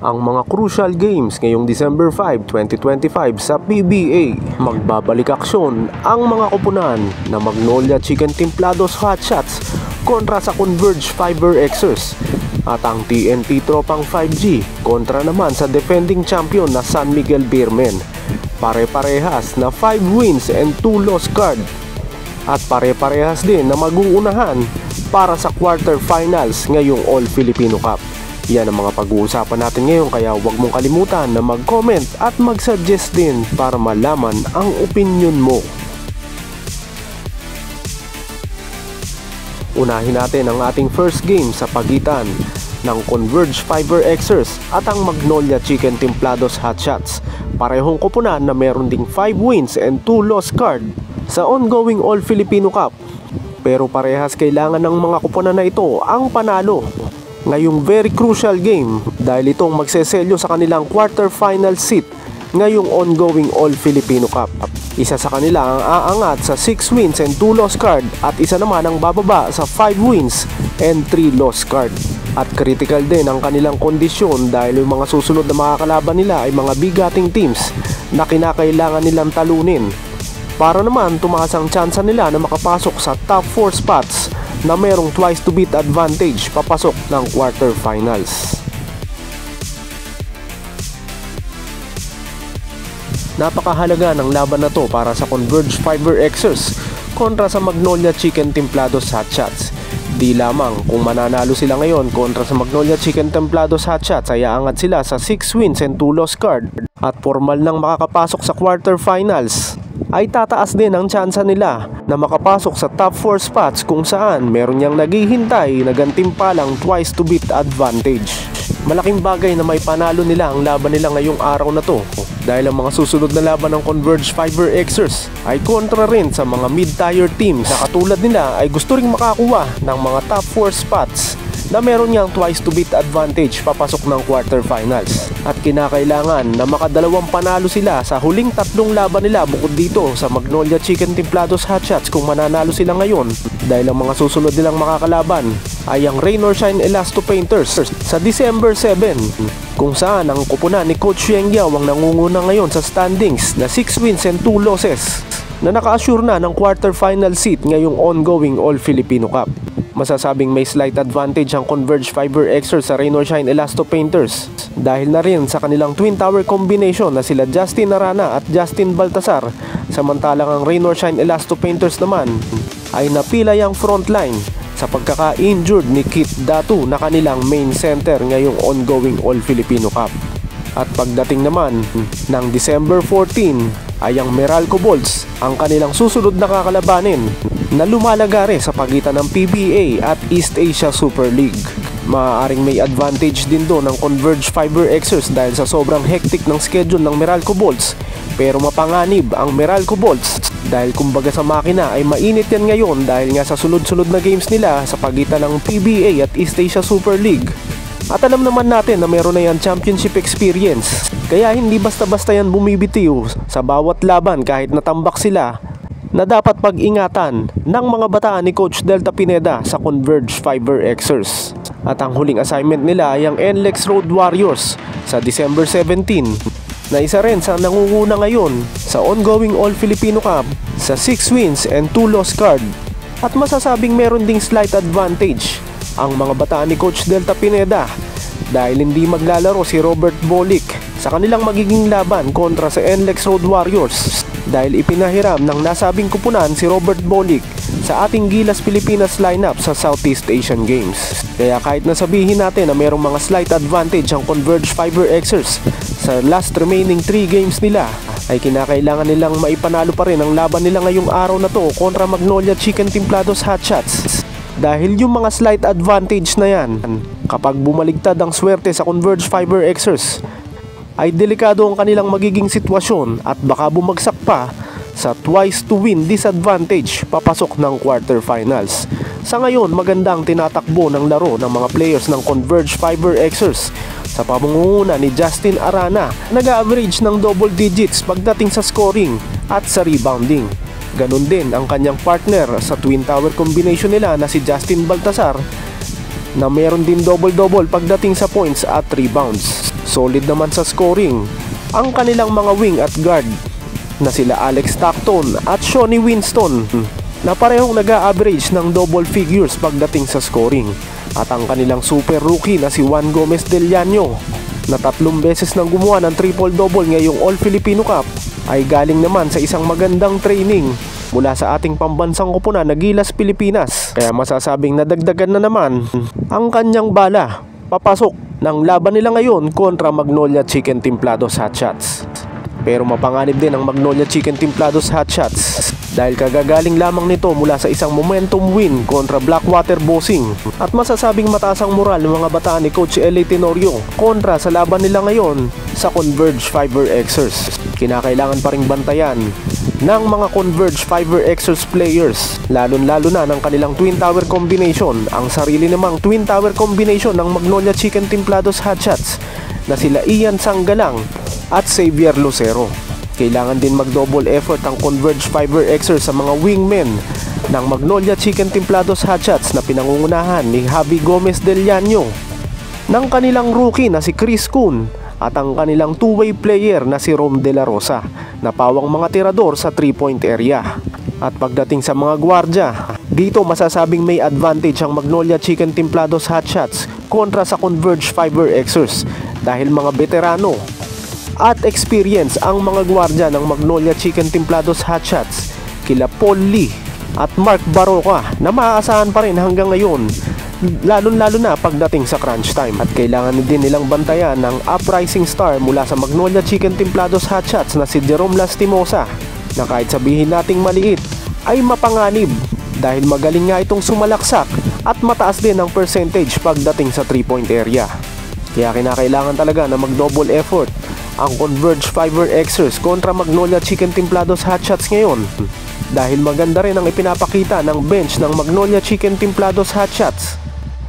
Ang mga crucial games ngayong December 5, 2025 sa PBA. Magbabalik aksyon ang mga koponan na Magnolia Chicken Templados Hotshots kontra sa Converge Fiber Xers at ang TNT Tropang 5G kontra naman sa defending champion na San Miguel Beermen. Pare-parehas na 5 wins and 2 loss card at pare-parehas din na mag-uunahan para sa quarterfinals ngayong All Filipino Cup. Yan ang mga pag-uusapan natin ngayon, kaya huwag mong kalimutan na mag-comment at mag-suggest din para malaman ang opinion mo. Unahin natin ang ating first game sa pagitan ng Converge Fiber Xers at ang Magnolia Chicken Templados Hotshots. Parehong koponan na meron ding 5 wins and 2 loss card sa ongoing All Filipino Cup. Pero parehas kailangan ng mga koponan na ito ang panalo ngayong very crucial game dahil itong magseselyo sa kanilang quarterfinal seat ngayong ongoing All Filipino Cup. Isa sa kanila ang aangat sa 6 wins and 2 loss card at isa naman ang bababa sa 5 wins and 3 loss card. At critical din ang kanilang kondisyon dahil yung mga susunod na makakalaban nila ay mga bigating teams na kinakailangan nilang talunin para naman tumaas ang tsansa nila na makapasok sa top 4 spots na merong twice to beat advantage papasok ng quarterfinals. Napakahalaga ng laban na to para sa Converge Fiber Xers kontra sa Magnolia Chicken Templados Hotshots. Di lamang kung mananalo sila ngayon kontra sa Magnolia Chicken Templados Hotshots ay aangat sila sa 6 wins and 2 loss card at formal nang makakapasok sa quarterfinals, ay tataas din ang tsansa nila na makapasok sa top 4 spots kung saan meron niyang naghihintay na gantimpalang twice to beat advantage. Malaking bagay na may panalo nila ang laban nila ngayong araw na to dahil ang mga susunod na laban ng Converge Fiber Xers ay kontra rin sa mga mid-tier teams na katulad nila ay gusto ring makakuha ng mga top 4 spots na meron niyang twice to beat advantage papasok ng quarterfinals. At kinakailangan na makadalawang panalo sila sa huling 3 laban nila bukod dito sa Magnolia Chicken Templados Hotshots kung mananalo sila ngayon dahil ang mga susunod nilang makakalaban ay ang Rain or Shine Elasto Painters sa December 7 kung saan ang koponan ni Coach Yeng Yao ang nangunguna ngayon sa standings na 6 wins and 2 losses na naka-assure na ng quarterfinal seat ngayong ongoing All Filipino Cup. Masasabing may slight advantage ang Converge Fiber Xers sa Rain or Shine Elasto Painters dahil na rin sa kanilang Twin Tower combination na sila Justin Arana at Justin Baltasar, samantalang ang Rain or Shine Elasto Painters naman ay napilay ang frontline sa pagkaka-injured ni Kit Datu na kanilang main center ngayong ongoing All Filipino Cup. At pagdating naman ng December 14 ay ang Meralco Bolts ang kanilang susunod na kakalabanin na lumalagare sa pagitan ng PBA at East Asia Super League. Maaaring may advantage din doon ng Converge Fiber Xers dahil sa sobrang hectic ng schedule ng Meralco Bolts, pero mapanganib ang Meralco Bolts dahil kumbaga sa makina ay mainit yan ngayon dahil nga sa sunod-sunod na games nila sa pagitan ng PBA at East Asia Super League. At alam naman natin na meron na yan championship experience, kaya hindi basta-basta yan bumibitiw sa bawat laban kahit natambak sila, na dapat pag-ingatan ng mga bataan ni Coach Delta Pineda sa Converge Fiber Xers. At ang huling assignment nila ay ang NLEX Road Warriors sa December 17 na isa rin sa nangunguna ngayon sa ongoing All Filipino Cup sa 6 wins and 2 loss card. At masasabing meron ding slight advantage ang mga bataan ni Coach Delta Pineda dahil hindi maglalaro si Robert Bolick sa kanilang magiging laban kontra sa NLEX Road Warriors dahil ipinahiram ng nasabing kupunan si Robert Bolick sa ating Gilas Pilipinas lineup sa Southeast Asian Games. Kaya kahit nasabihin natin na merong mga slight advantage ang Converge Fiber Xers sa last remaining 3 games nila, ay kinakailangan nilang maipanalo pa rin ang laban nila ngayong araw na to kontra Magnolia Chicken Templados Hotshots. Dahil yung mga slight advantage na yan, kapag bumaligtad ang swerte sa Converge Fiber Xers, ay delikado ang kanilang magiging sitwasyon at baka bumagsak pa sa twice to win disadvantage papasok ng quarterfinals. Sa ngayon, magandang tinatakbo ng laro ng mga players ng Converge Fiber Xers sa pamunguna ni Justin Arana, nag-average ng double digits pagdating sa scoring at sa rebounding. Ganon din ang kanyang partner sa Twin Tower combination nila na si Justin Baltasar na meron din double-double pagdating sa points at rebounds. Solid naman sa scoring ang kanilang mga wing at guard na sila Alex Stockton at Shawnee Winston na parehong nag-a-average ng double figures pagdating sa scoring. At ang kanilang super rookie na si Juan Gomez Del Llano na 3 beses nang gumawa ng triple-double ngayong All-Filipino Cup ay galing naman sa isang magandang training mula sa ating pambansang koponan na Gilas, Pilipinas. Kaya masasabing nadagdagan na naman ang kanyang bala papasok ng laban nila ngayon kontra Magnolia Chicken Templados Hotshots. Pero mapanganib din ang Magnolia Chicken Templados Hotshots dahil kagagaling lamang nito mula sa isang momentum win kontra Blackwater Bossing. At masasabing mataas ang moral ng mga bataan ni Coach L.A. Tenorio kontra sa laban nila ngayon sa Converge Fiber Xers. Kinakailangan pa ring bantayan ng mga Converge Fiber Xers players, lalo na ng kanilang Twin Tower combination, ang sarili namang Twin Tower combination ng Magnolia Chicken Templados Hotshots na sila Ian Sanggalang at Xavier Lucero. Kailangan din mag-double effort ang Converge Fiber Xers sa mga wingmen ng Magnolia Chicken Templados Hotshots na pinangungunahan ni Javi Gomez Del Llano, ng kanilang rookie na si Chris Kuhn at ang kanilang two-way player na si Rom De La Rosa na pawang mga tirador sa 3-point area. At pagdating sa mga gwardya, dito masasabing may advantage ang Magnolia Chicken Templados Hotshots kontra sa Converge Fiber Xers dahil mga veterano at experience ang mga gwardya ng Magnolia Chicken Templados Hotshots kila Paul Lee at Mark Baroka na maaasahan pa rin hanggang ngayon, lalo na pagdating sa crunch time. At kailangan din nilang bantayan ng uprising star mula sa Magnolia Chicken Templados Hotshots na si Jerome Lastimosa na kahit sabihin nating maliit ay mapanganib dahil magaling nga itong sumalaksak at mataas din ang percentage pagdating sa 3-point area. Kaya kinakailangan talaga na mag-double effort ang Converge Fiber Xers kontra Magnolia Chicken Templados Hotshots ngayon dahil maganda rin ang ipinapakita ng bench ng Magnolia Chicken Templados Hotshots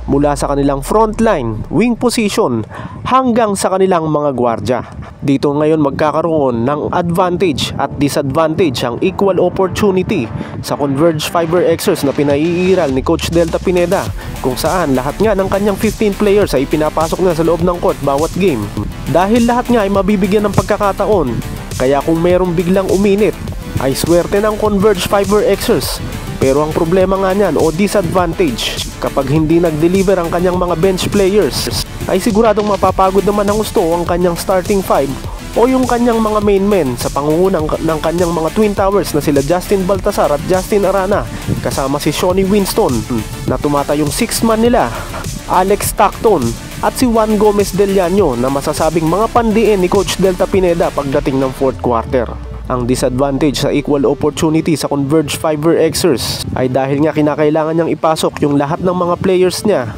mula sa kanilang frontline, wing position hanggang sa kanilang mga gwardya. Dito ngayon magkakaroon ng advantage at disadvantage ang equal opportunity sa Converge Fiber Xers na pinaiiral ni Coach Delta Pineda, kung saan lahat nga ng kanyang 15 players ay pinapasok na sa loob ng court bawat game. Dahil lahat nga ay mabibigyan ng pagkakataon, kaya kung mayroong biglang uminit ay swerte ng Converge Fiber Xers. Pero ang problema nga niyan o disadvantage, kapag hindi nag-deliver ang kanyang mga bench players, ay siguradong mapapagod naman ng gusto ang kanyang starting 5 o yung kanyang mga main men sa pangungunan ng kanyang mga Twin Towers na sila Justin Baltasar at Justin Arana, kasama si Shawnee Winston na tumatayong 6th man nila, Alex Stockton at si Juan Gomez Del Llano na masasabing mga pandiin ni Coach Delta Pineda pagdating ng 4th quarter. Ang disadvantage sa equal opportunity sa Converge Fiber Xers ay dahil nga kinakailangan niyang ipasok yung lahat ng mga players niya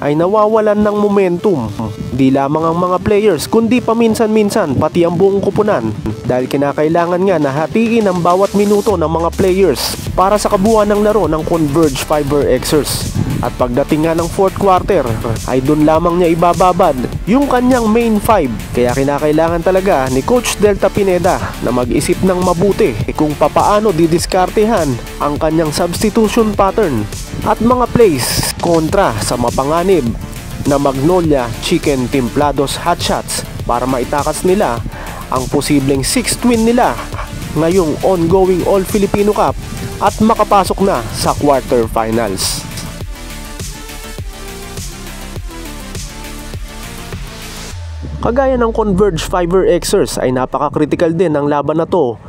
ay nawawalan ng momentum. Di lamang ang mga players kundi paminsan-minsan pati ang buong koponan dahil kinakailangan nga na hatiin ang bawat minuto ng mga players para sa kabuuan ng laro ng Converge Fiber Xers. At pagdating nga ng 4th quarter ay dun lamang niya ibababad yung kanyang main 5. Kaya kinakailangan talaga ni Coach Delta Pineda na mag-isip ng mabuti kung papaano didiskartehan ang kanyang substitution pattern at mga plays kontra sa mapanganib na Magnolia Chicken Templados Hotshots para maitakas nila ang posibleng 6th win nila ngayong ongoing All-Filipino Cup at makapasok na sa quarterfinals. Kagaya ng Converge Fiber Xers ay napaka-critical din ang laban na to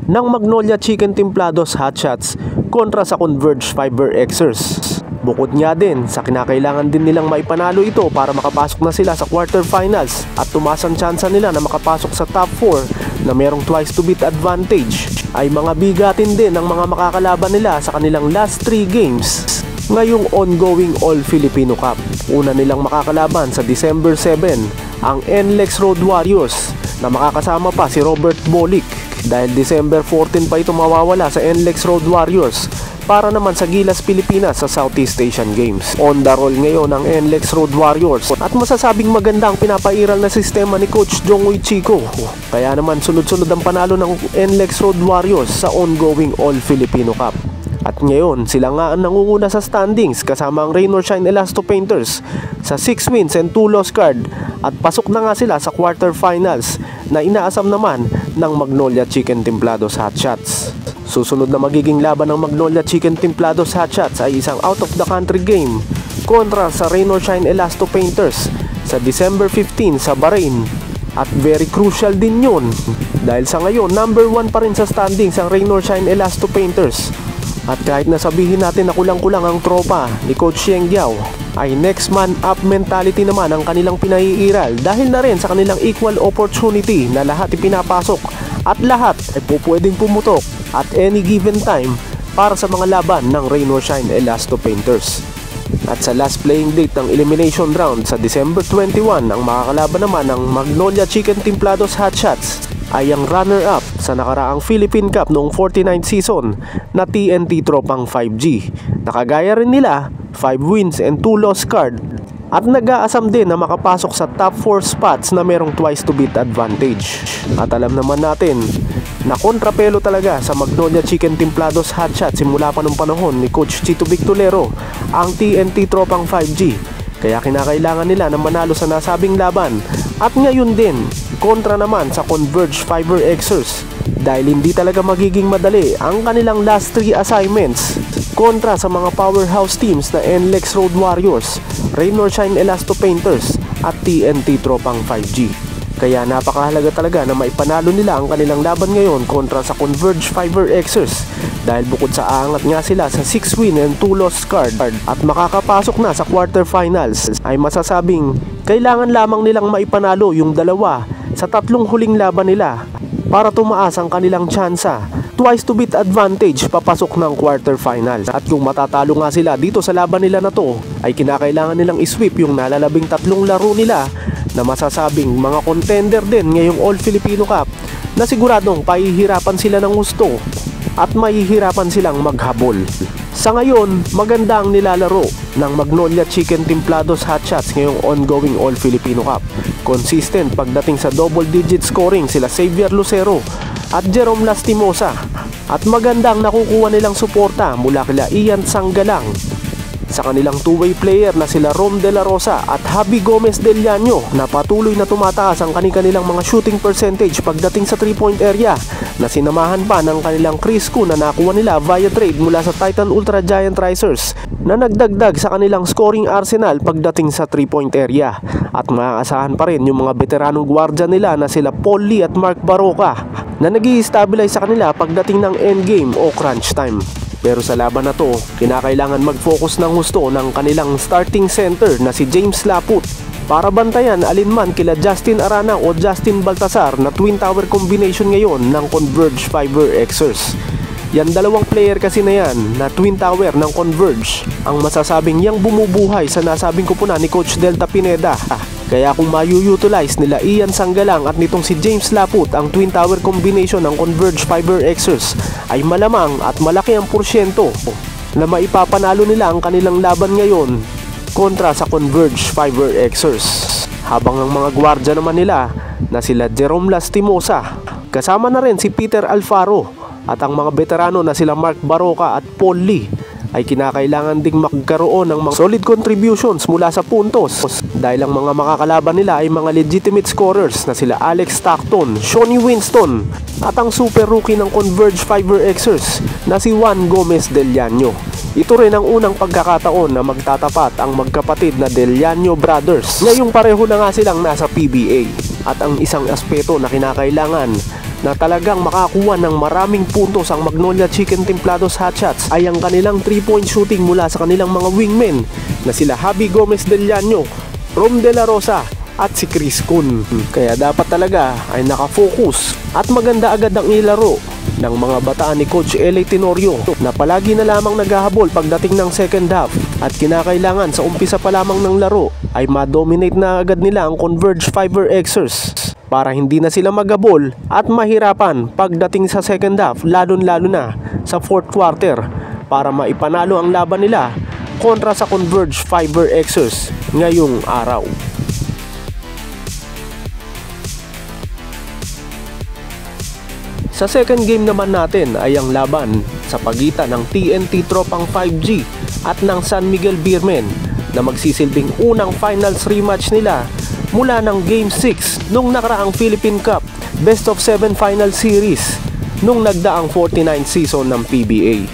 ng Magnolia Chicken Templados Hotshots kontra sa Converge Fiber Xers. Bukod nga din sa kinakailangan din nilang maipanalo ito para makapasok na sila sa quarterfinals at tumaas ang tsansa nila na makapasok sa top 4 na merong twice to beat advantage, ay mga bigatin din ang mga makakalaban nila sa kanilang last 3 games ngayong ongoing All-Filipino Cup. Una nilang makakalaban sa December 7 ang NLEX Road Warriors na makakasama pa si Robert Bolick dahil December 14 pa ito mawawala sa NLEX Road Warriors para naman sa Gilas, Pilipinas sa Southeast Asian Games. On the roll ngayon ang NLEX Road Warriors at masasabing maganda ang pinapairal na sistema ni Coach Jongoy Chico. Kaya naman sunod-sunod ang panalo ng NLEX Road Warriors sa ongoing All-Filipino Cup. At ngayon sila nga ang nangunguna sa standings kasama ang Rain or Shine Elasto Painters sa 6 wins and 2 loss card, at pasok na nga sila sa quarterfinals na inaasam naman ng Magnolia Chicken Templados Hotshots. Susunod na magiging laban ng Magnolia Chicken Templados Hotshots ay isang out of the country game kontra sa Rain or Shine Elasto Painters sa December 15 sa Bahrain. At very crucial din yun dahil sa ngayon number 1 pa rin sa standings ang Rain or Shine Elasto Painters. At kahit nasabihin natin na kulang-kulang ang tropa ni Coach Xieng Giao, ay next man up mentality naman ang kanilang pinaiiral dahil na rin sa kanilang equal opportunity na lahat ipinapasok at lahat ay pwedeng pumutok at any given time para sa mga laban ng Rain or Shine Elasto Painters. At sa last playing date ng elimination round sa December 21, ang makakalaban naman ng Magnolia Chicken Templados Hotshots ay ang runner-up sa nakaraang Philippine Cup noong 49th season na TNT Tropang 5G. Nakagaya rin nila 5 wins and 2 loss card at nag-aasam din na makapasok sa top 4 spots na merong twice to beat advantage. At alam naman natin na kontrapelo talaga sa Magnolia Chicken Templados Hotshots simula pa nung panahon ni Coach Chito Victolero ang TNT Tropang 5G. Kaya kinakailangan nila na manalo sa nasabing laban. At ngayon din, kontra naman sa Converge Fiber Xers dahil hindi talaga magiging madali ang kanilang last 3 assignments kontra sa mga powerhouse teams na NLEX Road Warriors, Rain or Shine Elasto Painters at TNT Tropang 5G. Kaya napakahalaga talaga na maipanalo nila ang kanilang laban ngayon kontra sa Converge Fiber Xers dahil bukod sa aangat nga sila sa 6 win and 2 loss card at makakapasok na sa quarterfinals, ay masasabing kailangan lamang nilang maipanalo yung dalawa sa 3 huling laban nila para tumaas ang kanilang tsansa twice to beat advantage papasok ng quarterfinals. At kung matatalo nga sila dito sa laban nila na to, ay kinakailangan nilang isweep yung nalalabing 3 laro nila na masasabing mga contender din ngayong All Filipino Cup na siguradong pahihirapan sila ng gusto at mahihirapan silang maghabol. Sa ngayon, maganda ang nilalaro ng Magnolia Chicken Templados Hotshots ngayong ongoing All Filipino Cup. Consistent pagdating sa double digit scoring sila Xavier Lucero at Jerome Lastimosa, at magandang nakukuha nilang suporta mula kila Ian Sanggalang, sa kanilang two-way player na sila Rom De La Rosa at Javi Gomez Del Llano na patuloy na tumataas ang kanilang mga shooting percentage pagdating sa 3-point area, na sinamahan pa ng kanilang Chris Ku na nakuha nila via trade mula sa Titan Ultra Giant Risers na nagdagdag sa kanilang scoring arsenal pagdating sa 3-point area. At maaasahan pa rin yung mga veteranong gwardya nila na sila Paul Lee at Mark Baroka na nag-i-stabilize sa kanila pagdating ng endgame o crunch time. Pero sa laban na to, kinakailangan mag-focus ng husto ng kanilang starting center na si James Laput para bantayan alinman kila Justin Arana o Justin Baltasar na twin tower combination ngayon ng Converge Fiber Xers. Yan dalawang player kasi na yan na twin tower ng Converge ang masasabing yang bumubuhay sa nasabing kupunan ni Coach Delta Pineda. Kaya kung mayu-utilize nila Ian Sanggalang at nitong si James Laput ang twin tower combination ng Converge Fiber Xers, ay malamang at malaki ang porsyento na maipapanalo nila ang kanilang laban ngayon kontra sa Converge Fiber Xers. Habang ang mga gwardya naman nila na sila Jerome Lastimosa, kasama na rin si Peter Alfaro, at ang mga veterano na sila Mark Baroka at Paul Lee ay kinakailangan ding magkaroon ng mga solid contributions mula sa puntos dahil ang mga makakalaban nila ay mga legitimate scorers na sila Alex Stockton, Shawnee Winston at ang super rookie ng Converge Fiber Xers na si Juan Gomez Del Llano. Ito rin ang unang pagkakataon na magtatapat ang magkapatid na Del Llano Brothers. Ngayong pareho na nga silang nasa PBA. At ang isang aspeto na kinakailangan na talagang makakuha ng maraming puntos ang Magnolia Chicken Templados Hotshots ay ang kanilang 3-point shooting mula sa kanilang mga wingmen na sila Javi Gomez Del Llano, Rom De La Rosa at si Chris Kun. Kaya dapat talaga ay nakafocus at maganda agad ang ilaro ng mga bataan ni Coach L.A. Tenorio na palagi na lamang naghahabol pagdating ng second half, at kinakailangan sa umpisa pa lamang ng laro ay ma-dominate na agad nila ang Converge Fiber Xers para hindi na sila maghabol at mahirapan pagdating sa second half, lalo na sa fourth quarter, para maipanalo ang laban nila kontra sa Converge Fiber Xers ngayong araw. Sa second game naman natin ay ang laban sa pagitan ng TNT Tropang 5G at ng San Miguel Beermen na magsisilbing unang finals rematch nila mula ng Game 6 nung nakaraang Philippine Cup Best of 7 Final Series nung nagdaang 49 season ng PBA.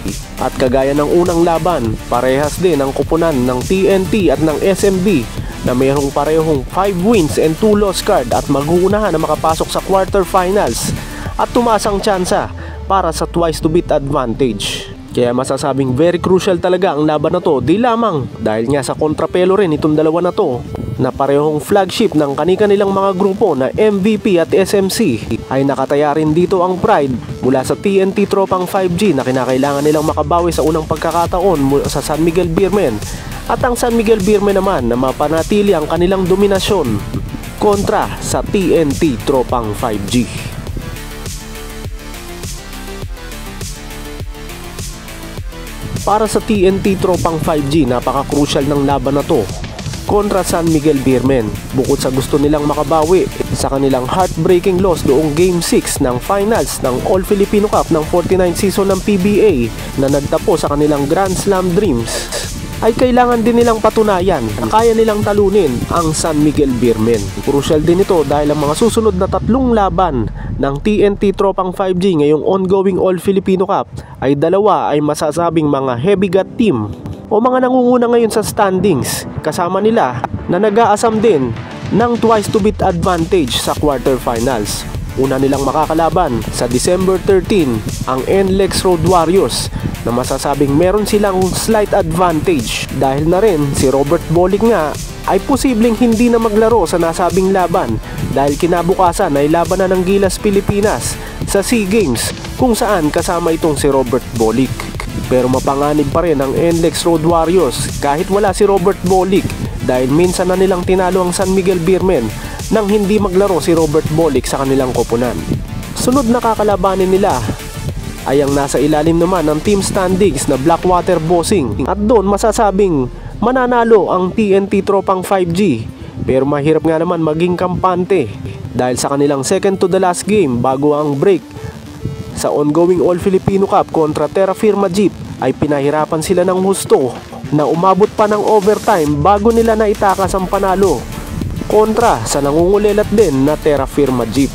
At kagaya ng unang laban, parehas din ang kupunan ng TNT at ng SMB na mayroong parehong 5 wins and 2 loss card at mag-uunahan na makapasok sa quarterfinals at tumaas ang tsansa para sa twice to beat advantage. Kaya masasabing very crucial talaga ang laban na to, di lamang dahil nga sa kontrapelo rin itong dalawa na to na parehong flagship ng kani-kanilang mga grupo na MVP at SMC ay nakataya rin dito ang pride mula sa TNT Tropang 5G na kinakailangan nilang makabawi sa unang pagkakataon mula sa San Miguel Beermen at ang San Miguel Beermen naman na mapanatili ang kanilang dominasyon kontra sa TNT Tropang 5G. Para sa TNT Tropang 5G, napaka-crucial ng laban na to kontra San Miguel Beermen. Bukod sa gusto nilang makabawi sa kanilang heartbreaking loss noong Game 6 ng finals ng All Filipino Cup ng 49 season ng PBA na nagtapos sa kanilang Grand Slam dreams, ay kailangan din nilang patunayan na kaya nilang talunin ang San Miguel Beermen. Crucial din ito dahil ang mga susunod na 3 laban ng TNT Tropang 5G ngayong ongoing All Filipino Cup ay dalawa ay masasabing mga heavy-gut team o mga nangunguna ngayon sa standings, kasama nila na nag-aasam din ng twice to beat advantage sa quarterfinals. Una nilang makakalaban sa December 13 ang NLEX Road Warriors na masasabing meron silang slight advantage dahil na rin si Robert Bolick nga ay posibleng hindi na maglaro sa nasabing laban dahil kinabukasan ay laban na ng Gilas Pilipinas sa SEA Games kung saan kasama itong si Robert Bolick. Pero mapanganib pa rin ang NLEX Road Warriors kahit wala si Robert Bolick dahil minsan na nilang tinalo ang San Miguel Beermen nang hindi maglaro si Robert Bolick sa kanilang koponan. Sunod na kakalabanin nila ay ang nasa ilalim naman ng team standings na Blackwater Bossing at doon masasabing mananalo ang TNT Tropang 5G, pero mahirap nga naman maging kampante dahil sa kanilang second to the last game bago ang break sa ongoing All Filipino Cup kontra Terra Firma Jeep ay pinahirapan sila ng husto na umabot pa ng overtime bago nila naitakas ang panalo kontra sa nangungulilat din na Terra Firma Jeep.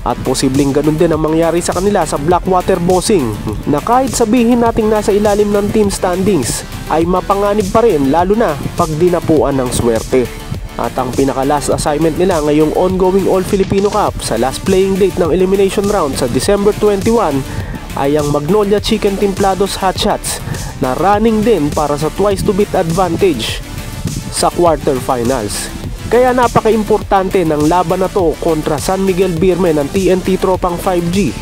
At posibleng ganun din ang mangyari sa kanila sa Blackwater Bossing na kahit sabihin nating nasa ilalim ng team standings ay mapanganib pa rin lalo na pag dinapuan ng swerte. At ang pinaka last assignment nila ngayong ongoing All Filipino Cup sa last playing date ng elimination round sa December 21 ay ang Magnolia Chicken Templados Hotshots na running din para sa twice to beat advantage sa quarterfinals. Kaya napaka-importante ng laban na to kontra San Miguel Beermen ng TNT Tropang 5G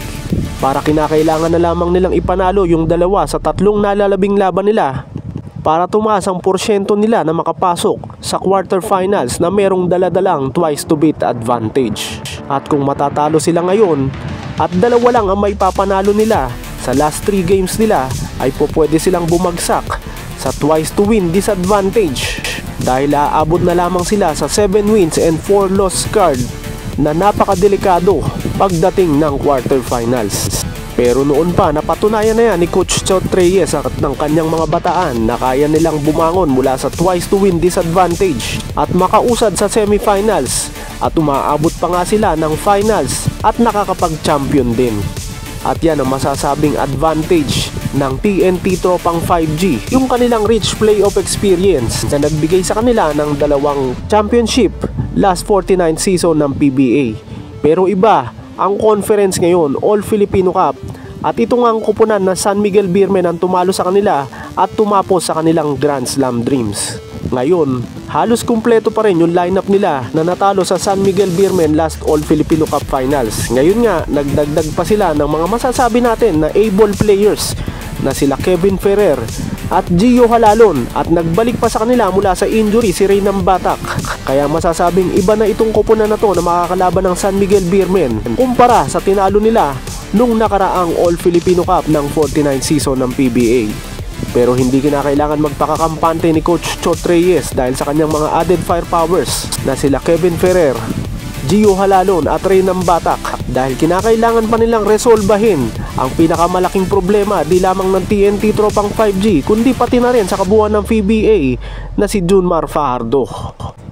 para kinakailangan na lamang nilang ipanalo yung dalawa sa 3 nalalabing laban nila para tumaas ang porsyento nila na makapasok sa quarterfinals na merong daladalang twice to beat advantage. At kung matatalo sila ngayon at dalawa lang ang may papanalo nila sa last 3 games nila ay pwede silang bumagsak sa twice to win disadvantage dahil aabot na lamang sila sa 7 wins and 4 loss card na napakadelikado pagdating ng quarterfinals. Pero noon pa napatunayan na yan ni Coach Chot Reyes at ng kanyang mga bataan na kaya nilang bumangon mula sa twice to win disadvantage at makausad sa semifinals at umaabot pa nga sila ng finals at nakakapag-champion din. At yan ang masasabing advantage ng TNT Tropang 5G, yung kanilang rich playoff experience na nagbigay sa kanila ng 2 championship last 49 season ng PBA. Pero iba ang conference ngayon, All Filipino Cup, at ito nga ang kupunan na San Miguel Beermen ang tumalo sa kanila at tumapos sa kanilang Grand Slam dreams. Ngayon, halos kumpleto pa rin yung lineup nila na natalo sa San Miguel Beermen last All Filipino Cup Finals. Ngayon nga, nagdagdag pa sila ng mga masasabi natin na able players na sila Kevin Ferrer at Gio Halalon at nagbalik pa sa kanila mula sa injury si Reynam Batak. Kaya masasabing iba na itong koponan na to na makakalaban ng San Miguel Beermen kumpara sa tinalo nila nung nakaraang All Filipino Cup ng 49 season ng PBA. Pero hindi kinakailangan magpakakampante ni Coach Chot Reyes dahil sa kanyang mga added firepowers na sila Kevin Ferrer, Gio Halalon at Reynam Batak dahil kinakailangan pa nilang resolbahin Ang pinakamalaking problema di lamang ng TNT tropang 5G kundi pati na rin sa kabuuan ng PBA na si Junmar Fajardo.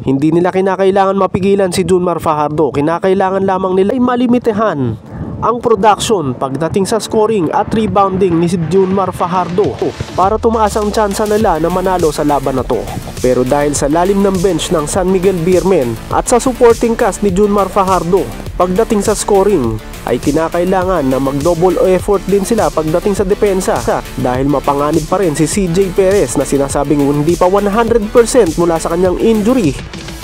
Hindi nila kinakailangan mapigilan si Junmar Fajardo, kinakailangan lamang nila ay malimitahan ang production pagdating sa scoring at rebounding ni si Junmar Fajardo para tumaas ang tsansa nila na manalo sa laban na to. Pero dahil sa lalim ng bench ng San Miguel Beermen at sa supporting cast ni Junmar Fajardo pagdating sa scoring ay kinakailangan na mag-double effort din sila pagdating sa depensa dahil mapanganib pa rin si CJ Perez na sinasabing hindi pa 100% mula sa kanyang injury.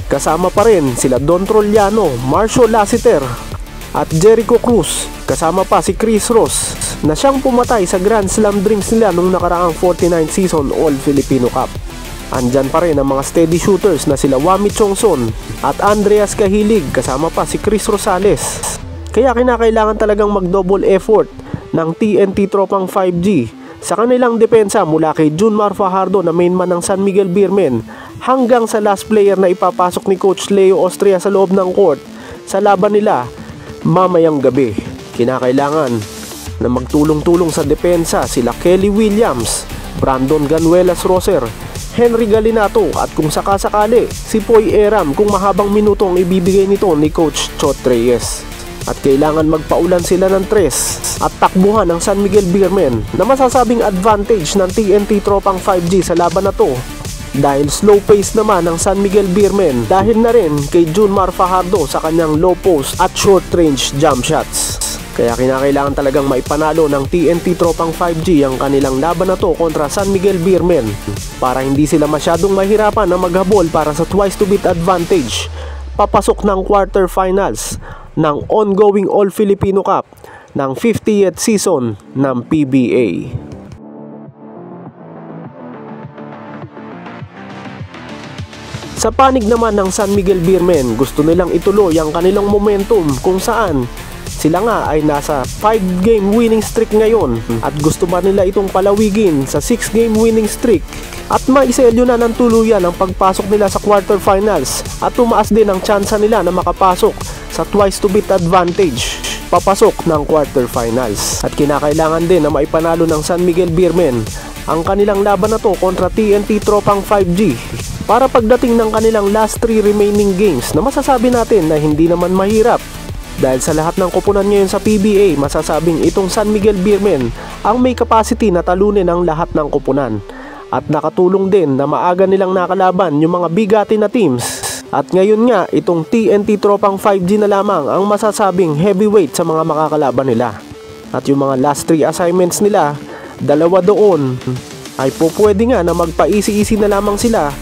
Kasama pa rin sila Don Trollano, Marcio Lassiter at Jericho Cruz, kasama pa si Chris Ross na siyang pumatay sa Grand Slam drinks nila nung nakaraang 49th season All-Filipino Cup. Andyan pa rin ang mga steady shooters na sila Wami Chongson at Andreas Cahilig, kasama pa si Chris Rosales. Kaya kinakailangan talagang mag-double effort ng TNT tropang 5G sa kanilang depensa mula kay Junmar Fajardo na main man ng San Miguel Beermen hanggang sa last player na ipapasok ni Coach Leo Austria sa loob ng court sa laban nila mamayang gabi. Kinakailangan na magtulong-tulong sa depensa sila Kelly Williams, Brandon Ganuelas Roser, Henry Galinato at kung sakasakali si Poy Eram kung mahabang minuto ang ibibigay nito ni Coach Chot Reyes. At kailangan magpaulan sila ng tres at takbuhan ng San Miguel Beermen na masasabing advantage ng TNT tropang 5G sa laban na to. Dahil slow pace naman ng San Miguel Beermen dahil na rin kay Junmar Fajardo sa kanyang low post at short range jump shots. Kaya kinakailangan talagang maipanalo ng TNT tropang 5G ang kanilang laban na to kontra San Miguel Beermen para hindi sila masyadong mahirapan na maghabol para sa twice to beat advantage papasok ng quarterfinals ng ongoing All-Filipino Cup ng 50th season ng PBA. Sa panig naman ng San Miguel Beermen, gusto nilang ituloy ang kanilang momentum kung saan sila nga ay nasa 5-game winning streak ngayon at gusto ba nila itong palawigin sa 6-game winning streak at maiselyo na ng tuluyan ang pagpasok nila sa quarterfinals at tumaas din ang tsansa nila na makapasok sa twice to beat advantage papasok ng quarterfinals. At kinakailangan din na maipanalo ng San Miguel Beermen ang kanilang laban na to kontra TNT tropang 5G para pagdating ng kanilang last 3 remaining games na masasabi natin na hindi naman mahirap. Dahil sa lahat ng koponan ngayon sa PBA, masasabing itong San Miguel Beermen ang may capacity na talunin ang lahat ng koponan. At nakatulong din na maaga nilang nakalaban yung mga bigati na teams. At ngayon nga, itong TNT tropang 5G na lamang ang masasabing heavyweight sa mga makakalaban nila. At yung mga last 3 assignments nila, dalawa doon ay pwede nga na magpa-easy-easy na lamang sila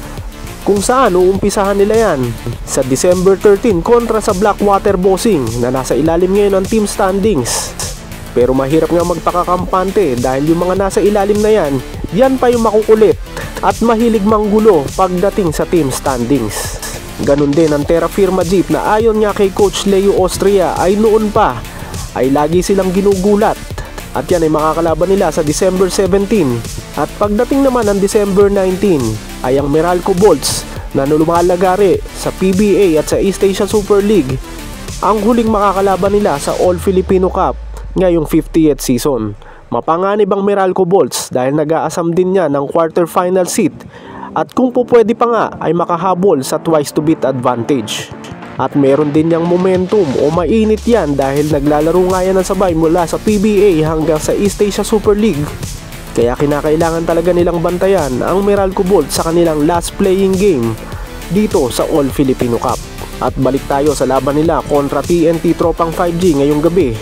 kung saan uumpisahan nila yan sa December 13 kontra sa Blackwater Bossing na nasa ilalim ngayon ng team standings. Pero mahirap nga magpakakampante dahil yung mga nasa ilalim na yan, yan pa yung makukulit at mahilig manggulo pagdating sa team standings. Ganun din ang Terra Firma Jeep na ayon nga kay Coach Leo Austria ay noon pa ay lagi silang ginugulat. At yan ay makakalaban nila sa December 17. At pagdating naman ng December 19 ay ang Meralco Bolts na lumalagari sa PBA at sa East Asia Super League ang huling makakalaban nila sa All-Filipino Cup ngayong 50th season. Mapanganib ang Meralco Bolts dahil nag-aasam din niya ng quarterfinal seat at kung pwede pa nga ay makahabol sa twice to beat advantage. At meron din niyang momentum o mainit yan dahil naglalaro nga yan ng sabay mula sa PBA hanggang sa East Asia Super League. Kaya kinakailangan talaga nilang bantayan ang Meralco Bolts sa kanilang last playing game dito sa All-Filipino Cup. At balik tayo sa laban nila kontra TNT tropang 5G ngayong gabi.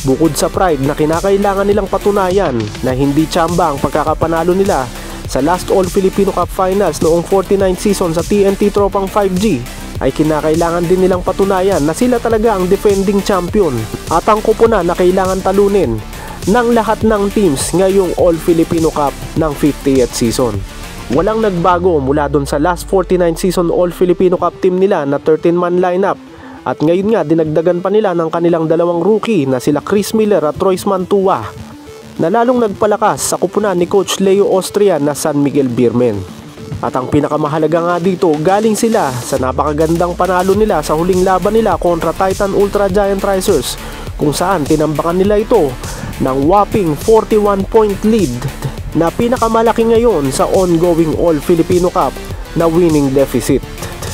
Bukod sa pride na kinakailangan nilang patunayan na hindi tsamba ang pagkakapanalo nila sa last All-Filipino Cup Finals noong 49th season sa TNT tropang 5G, ay kinakailangan din nilang patunayan na sila talaga ang defending champion at ang koponan na kailangan talunin ng lahat ng teams ngayong All-Filipino Cup ng 50th season. Walang nagbago mula dun sa last 49th season All-Filipino Cup team nila na 13-man lineup at ngayon nga dinagdagan pa nila ng kanilang dalawang rookie na sila Chris Miller at Royce Mantua na lalong nagpalakas sa koponan ni Coach Leo Austria na San Miguel Beermen. At ang pinakamahalaga nga dito, galing sila sa napakagandang panalo nila sa huling laban nila kontra Titan Ultra Giant Risers kung saan tinambakan nila ito ng whopping 41-point lead na pinakamalaki ngayon sa ongoing All-Filipino Cup na winning deficit.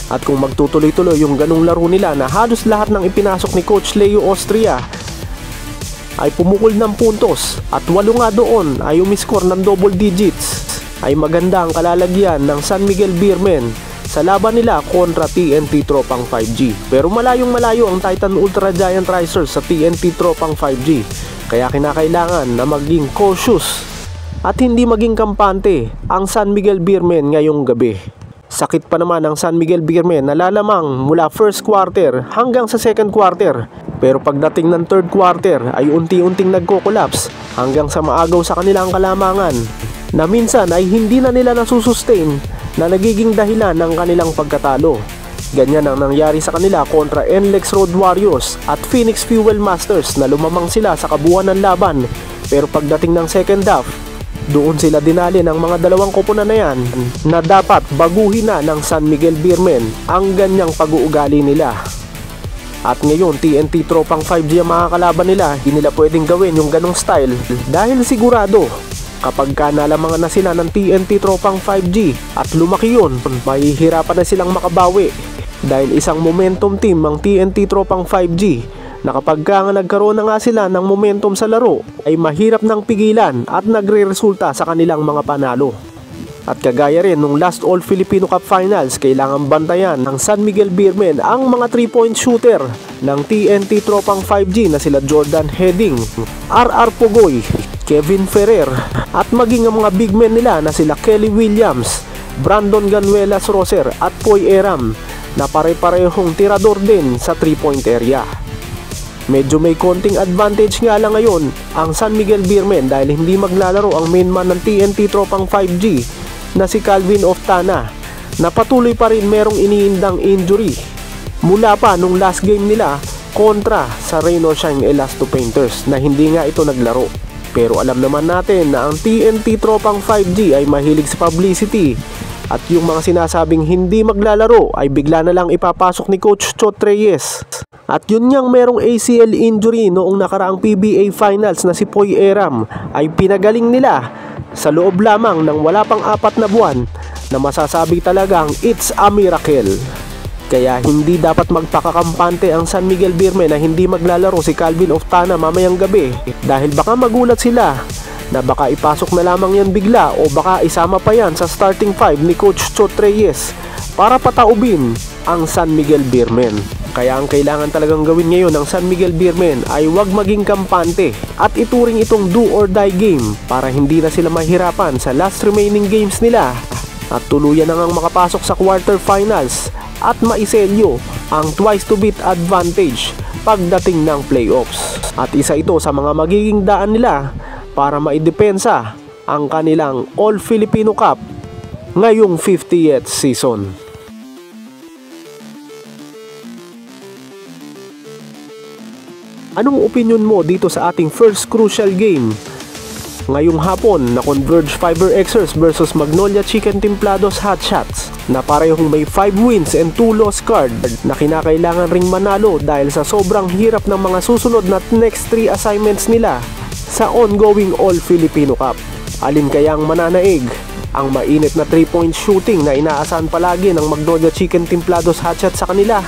At kung magtutuloy-tuloy yung ganung laro nila na halos lahat ng ipinasok ni Coach Leo Austria ay pumukol ng puntos at 8 nga doon ay umiscore ng double digits, ay maganda ang kalalagyan ng San Miguel Beermen sa laban nila kontra TNT Tropang 5G. Pero malayong malayo ang Titan Ultra Giant Risers sa TNT Tropang 5G, kaya kinakailangan na maging cautious at hindi maging kampante ang San Miguel Beermen ngayong gabi. Sakit pa naman ang San Miguel Beermen na lalamang mula first quarter hanggang sa second quarter, pero pagdating ng third quarter ay unti-unting nagko-collapse hanggang sa maagaw sa kanilang kalamangan na minsan ay hindi na nila nasusustain na nagiging dahilan ng kanilang pagkatalo. Ganyan ang nangyari sa kanila kontra NLEX Road Warriors at Phoenix Fuel Masters na lumamang sila sa kabuuan ng laban, pero pagdating ng second half, doon sila dinali ng mga dalawang koponan na yan na dapat baguhin na ng San Miguel Beermen ang ganyang pag-uugali nila. At ngayon TNT Tropang 5G ang mga kalaban nila, hindi nila pwedeng gawin yung ganong style dahil sigurado kapag nalamangan na sila ng TNT Tropang 5G at lumaki yun, mahihirapan na silang makabawi dahil isang momentum team ang TNT Tropang 5G na kapag nagkaroon na nga sila ng momentum sa laro ay mahirap nang pigilan at nagre-resulta sa kanilang mga panalo. At kagaya rin nung last All Filipino Cup Finals, kailangan bantayan ng San Miguel Beermen ang mga 3-point shooter ng TNT Tropang 5G na sila Jordan Heading, RR Pugoy, Kevin Ferrer at maging ang mga big men nila na sila Kelly Williams, Brandon Ganuelas Roser at Poy Eram na pare-parehong tirador din sa 3-point area. Medyo may konting advantage nga lang ngayon ang San Miguel Beermen dahil hindi maglalaro ang main man ng TNT Tropang 5G na si Calvin Oftana na patuloy pa rin merong iniindang injury mula pa nung last game nila kontra sa Rain or Shine Elasto Painters na hindi nga ito naglaro. Pero alam naman natin na ang TNT Tropang 5G ay mahilig sa publicity at yung mga sinasabing hindi maglalaro ay bigla na lang ipapasok ni Coach Chot Reyes. At yun niyang merong ACL injury noong nakaraang PBA Finals na si Poy Eram ay pinagaling nila sa loob lamang ng wala pang 4 na buwan na masasabi talagang it's a miracle. Kaya hindi dapat magpakakampante ang San Miguel Beermen na hindi maglalaro si Calvin Oftana mamayang gabi dahil baka magulat sila na baka ipasok na lamang yan bigla o baka isama pa yan sa starting 5 ni Coach Chot Reyes para pataubin ang San Miguel Beermen. Kaya ang kailangan talagang gawin ngayon ng San Miguel Beermen ay huwag maging kampante at ituring itong do or die game para hindi na sila mahirapan sa last remaining games nila at tuluyan na ngang makapasok sa quarterfinals at maiselyo ang twice to beat advantage pagdating ng playoffs. At isa ito sa mga magiging daan nila para maidepensa ang kanilang All Filipino Cup ngayong 50th season. Anong opinion mo dito sa ating first crucial game ngayong hapon na Converge Fiber Xers versus Magnolia Chicken Templados Hotshots na parehong may 5 wins and 2 loss card na kinakailangan ring manalo dahil sa sobrang hirap ng mga susunod na next 3 assignments nila sa ongoing All Filipino Cup? Alin kayang mananaig? Ang mainit na 3-point shooting na inaasahan palagi ng Magnolia Chicken Templados Hotshots sa kanila?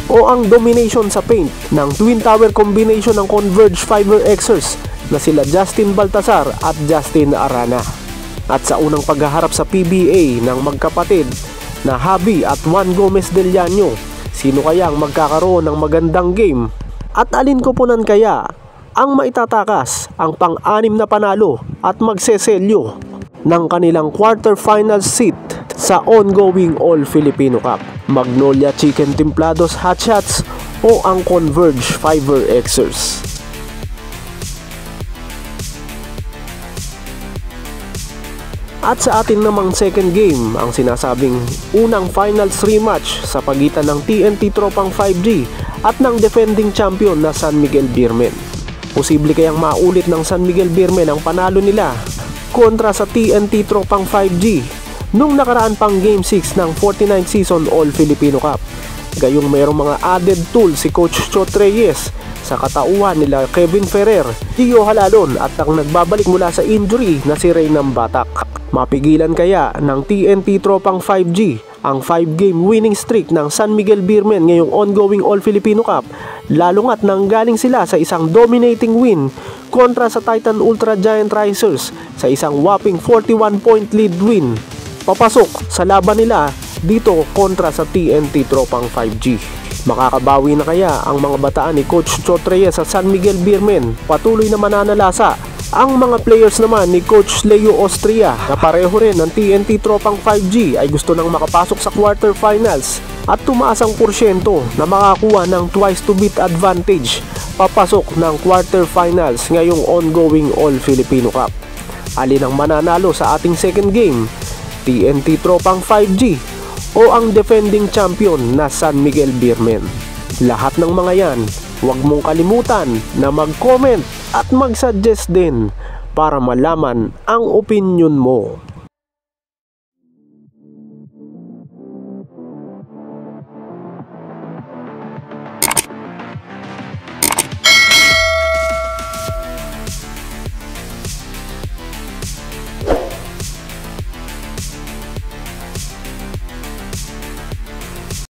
O ang domination sa paint ng Twin Tower combination ng Converge Fiber Xers na sila Justin Baltasar at Justin Arana? At sa unang paghaharap sa PBA ng magkapatid na Javi at Juan Gomez Del Llano, sino kayang magkakaroon ng magandang game? At alin koponan kaya ang maitatakas ang pang-anim na panalo at magseselyo ng kanilang quarterfinal seat sa ongoing All Filipino Cup? Magnolia Chicken Templados Hotshots o ang Converge Fiber Xers? At sa atin namang second game, ang sinasabing unang finals rematch sa pagitan ng TNT Tropang 5G at ng defending champion na San Miguel Beermen. Posible kayang maulit ng San Miguel Beermen ang panalo nila kontra sa TNT Tropang 5G nung nakaraan pang Game 6 ng 49th Season All Filipino Cup. Gayong mayroong mga added tools si Coach Chot Reyes sa katauhan nila Kevin Ferrer, Gio Halalon at ang nagbabalik mula sa injury na si Reynam Batak. Mapigilan kaya ng TNT Tropang 5G ang 5-game winning streak ng San Miguel Beermen ngayong ongoing All-Filipino Cup, lalo nga't nanggaling sila sa isang dominating win kontra sa Titan Ultra Giant Risers sa isang whopping 41-point lead win. Papasok sa laban nila dito kontra sa TNT Tropang 5G. Makakabawi na kaya ang mga bataan ni Coach Chot Reyes sa San Miguel Beermen? Patuloy na mananalasa ang mga players naman ni Coach Leo Austria na pareho rin ng TNT Tropang 5G ay gusto nang makapasok sa quarterfinals at tumaas ang porsyento na makakuha ng twice to beat advantage papasok ng quarterfinals ngayong ongoing All-Filipino Cup. Alin ang mananalo sa ating second game? TNT Tropang 5G o ang defending champion na San Miguel Beermen? Lahat ng mga yan, huwag mong kalimutan na mag-comment at mag-suggest din para malaman ang opinion mo.